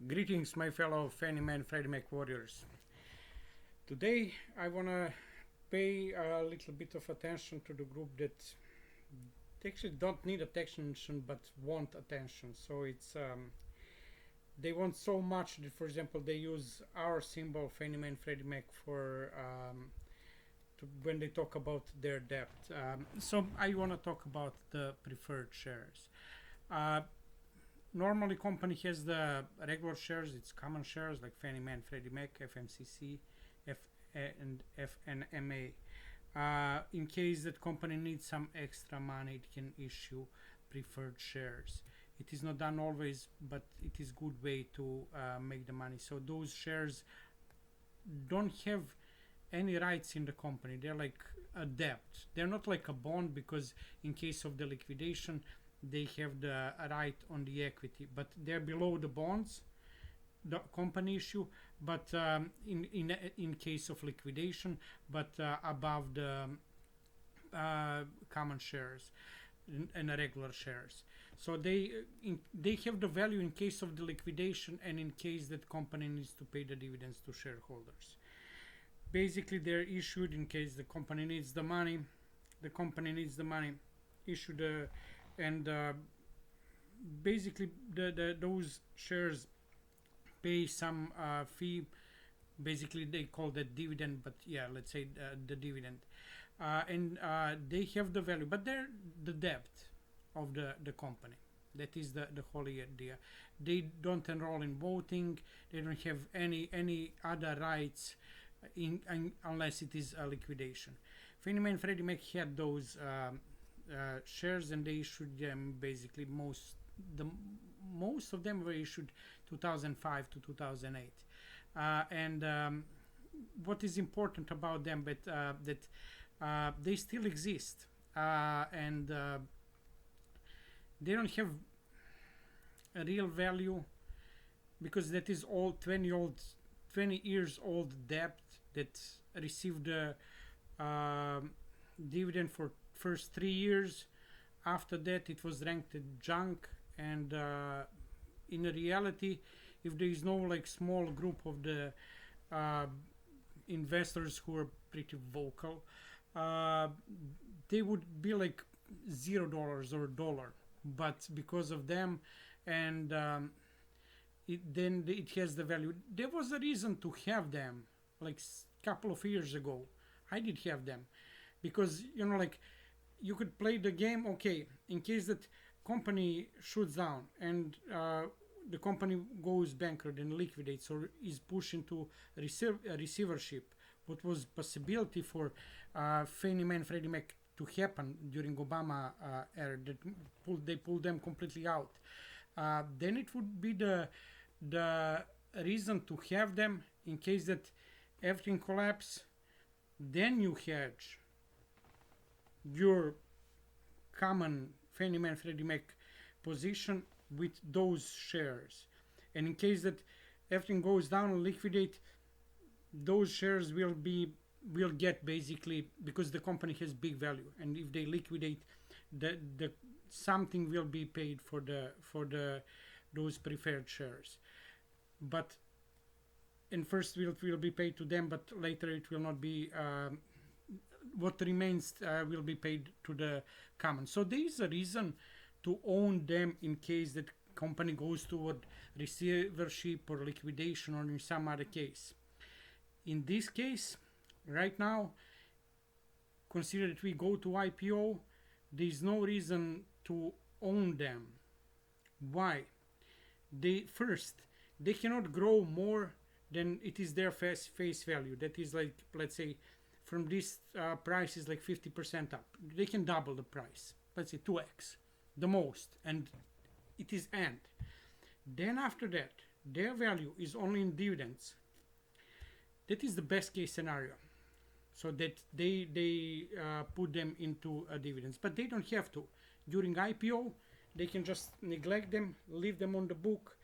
Greetings, my fellow Fannie and Freddie Mac warriors. Today, I want to pay a little bit of attention to the group that actually don't need attention but want attention. So they want so much that, for example, they use our symbol Fannie and Freddie Mac for when they talk about their debt. So I want to talk about the preferred shares. Normally, company has the regular shares, it's common shares like Fannie Mae and Freddie Mac, FMCC, and FNMA. In case that company needs some extra money, it can issue preferred shares. It is not done always, but it is good way to make the money. So those shares don't have any rights in the company. They're like a debt. They're not like a bond, because in case of the liquidation, they have the right on the equity, but they're below the bonds, the company issue, but in case of liquidation, but above the common shares and regular shares. So they have the value in case of the liquidation and in case that company needs to pay the dividends to shareholders. Basically, they're issued in case the company needs the money. The company needs the money, issue the and basically those shares pay some fee. Basically, they call that dividend, but yeah, let's say the dividend, and they have the value, but they're the debt of the company. That is the whole idea. They don't enroll in voting. They don't have any other rights unless it is a liquidation. Fannie Mae and Freddie Mac had those shares, and they issued them basically most of them were issued 2005 to 2008, and what is important about them, but that they still exist, and they don't have a real value, because that is all 20 years old debt that received the dividend for first 3 years. After that, it was ranked junk, and in reality, if there is no like small group of the investors who are pretty vocal, they would be like $0 or $1, but because of them, and then it has the value. There was a reason to have them like couple of years ago. I did have them because like you could play the game. Okay, in case that company shuts down and the company goes bankrupt and liquidates or is pushed into receivership, what was possibility for Fannie Mae and Freddie Mac to happen during Obama era, that they pulled them completely out. Then it would be the reason to have them in case that everything collapse. Then you hedge your common Fannie Mae and Freddie Mac position with those shares, and in case that everything goes down and liquidate, those shares will get basically, because the company has big value, and if they liquidate, the something will be paid for those preferred shares, but and first will be paid to them, but later it will not be. What remains will be paid to the common. So there is a reason to own them in case that company goes toward receivership or liquidation, or in some other case. In this case, right now, consider that we go to IPO, there is no reason to own them. Why? They cannot grow more than it is their face value. That is like, let's say, from this price is like 50% up. They can double the price. Let's say 2x, the most, and it is end. Then after that, their value is only in dividends. That is the best case scenario. So that they put them into dividends, but they don't have to. During IPO, they can just neglect them, leave them on the book,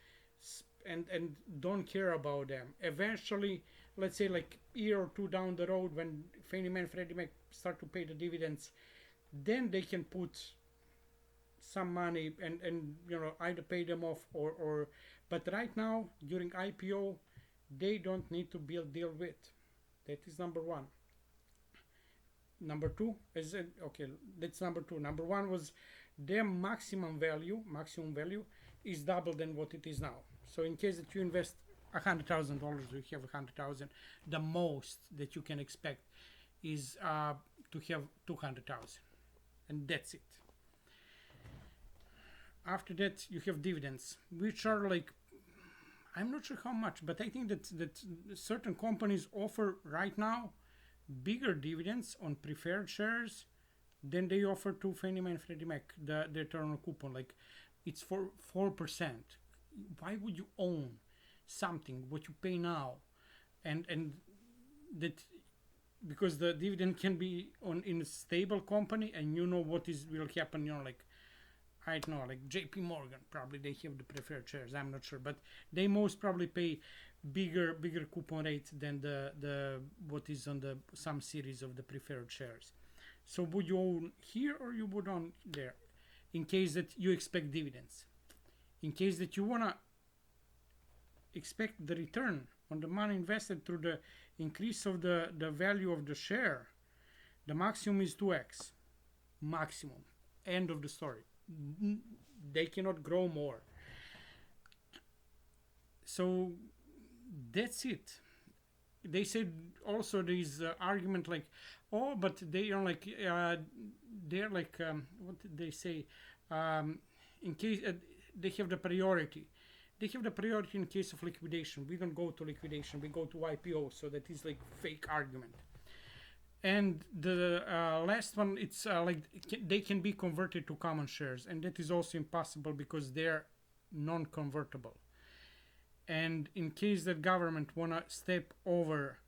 and don't care about them. Eventually, let's say like year or two down the road, when Fannie Mae and Freddie Mac start to pay the dividends, then they can put some money and either pay them off or but right now during IPO they don't need to build deal with. That is number one. Number two is okay. That's number two. Number one was their maximum value is double than what it is now. So in case that you invest $100,000, you have 100,000. The most that you can expect is to have 200,000, and that's it. After that, you have dividends, which are like, I'm not sure how much, but I think that certain companies offer right now bigger dividends on preferred shares than they offer to Fannie Mae and Freddie Mac, the return coupon. Like, it's for 4%. Why would you own something what you pay now, and that, because the dividend can be on in a stable company and you know what is will happen, like I don't know, like JP Morgan, probably they have the preferred shares, I'm not sure, but they most probably pay bigger coupon rate than the what is on the some series of the preferred shares. So would you own here or you would own there, in case that you expect dividends, in case that you wanna expect the return on the money invested through the increase of the value of the share. The maximum is 2x, maximum, end of the story. They cannot grow more. So that's it. They said also there is argument like, oh, but they are like they're like what did they say, in case they have the priority. They have the priority in case of liquidation. We don't go to liquidation, we go to IPO. So that is like fake argument. And the last one, it's like they can be converted to common shares, and that is also impossible because they're non-convertible. And in case the government wanna step over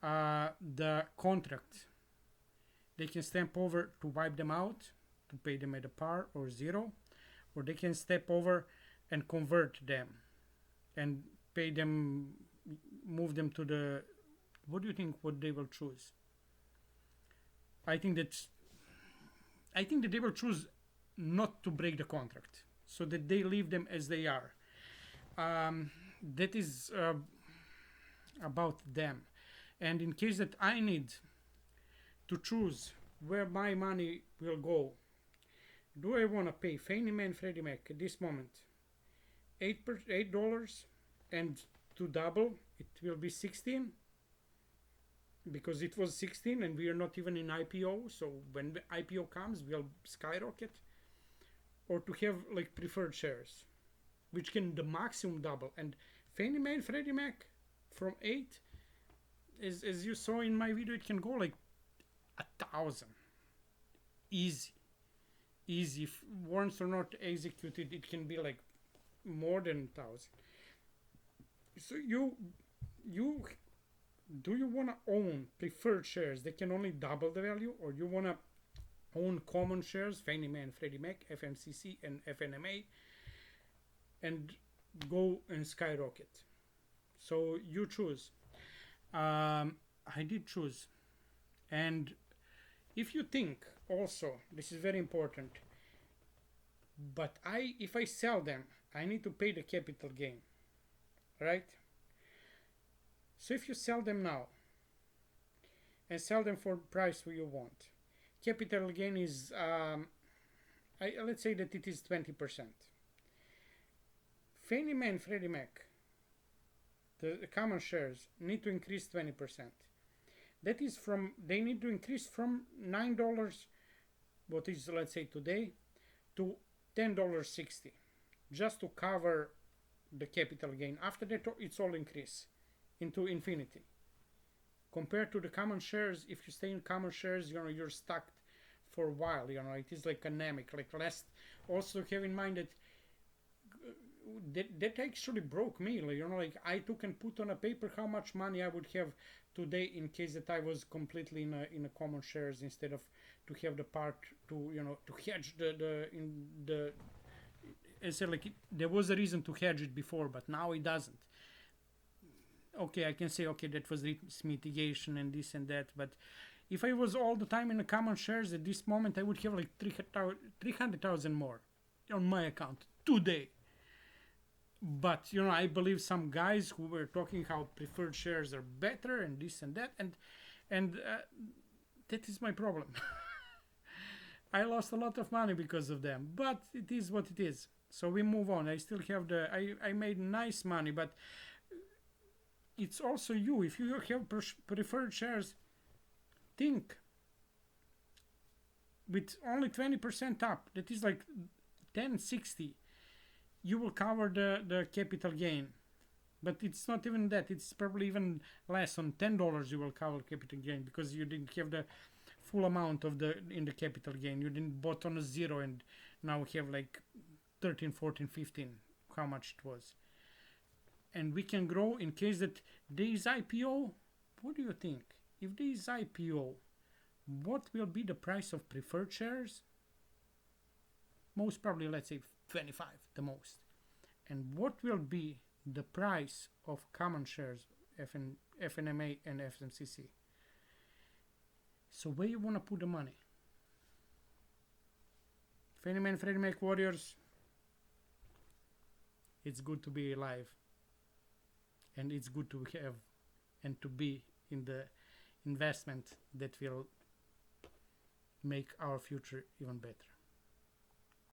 the contract, they can step over to wipe them out, to pay them at a par or zero, or they can step over and convert them and pay them, move them to the, what do you think what they will choose? I think that they will choose not to break the contract, so that they leave them as they are. That is about them. And in case that I need to choose where my money will go, do I want to pay Fannie Mae and Freddie Mac at this moment $8, and to double it will be 16, because it was 16 and we are not even in IPO, so when the IPO comes we'll skyrocket, or to have like preferred shares which can the maximum double. And Fannie Mae and Freddie Mac from 8, as you saw in my video, it can go like 1,000 easy. If warrants are not executed, it can be like more than 1,000. So you do you want to own preferred shares that can only double the value, or you want to own common shares, Fannie Mae and Freddie Mac, FMCC and FNMA, and go and skyrocket? So you choose. I did choose. And if you think also, this is very important, but if I sell them, I need to pay the capital gain, right? So if you sell them now and sell them for the price you want, capital gain is let's say that it is 20%. Fannie Mae and Freddie Mac, the common shares, need to increase 20%. That is they need to increase from $9, what is, let's say today, to $10.60, just to cover the capital gain. After that, it's all increase into infinity. Compared to the common shares, if you stay in common shares, you're stuck for a while. It is like anemic, like less. Also have in mind that actually broke me. Like I took and put on a paper how much money I would have today in case that I was completely in a common shares, instead of to have the part to to hedge the I said, like there was a reason to hedge it before, but now it doesn't. Okay, I can say, okay, that was risk mitigation and this and that, but if I was all the time in the common shares at this moment, I would have like 300,000 more. on my account today. But you know, I believe some guys who were talking how preferred shares are better and this and that, and that is my problem. I lost a lot of money because of them, but it is what it is. So we move on. I still have I made nice money, but it's also you. If you have preferred shares, think with only 20% up, that is like 1060, you will cover the capital gain. But it's not even that. It's probably even less. On $10 you will cover capital gain because you didn't have the full amount of in the capital gain. You didn't bought on a zero and now have like 13, 14, 15, how much it was. And we can grow in case that there is IPO. What do you think? If there is IPO, what will be the price of preferred shares? Most probably, let's say 25, the most. And what will be the price of common shares, FNMA and FMCC? So where you want to put the money? Fannie Mae and Freddie Mac warriors, it's good to be alive. And it's good to have and to be in the investment that will make our future even better.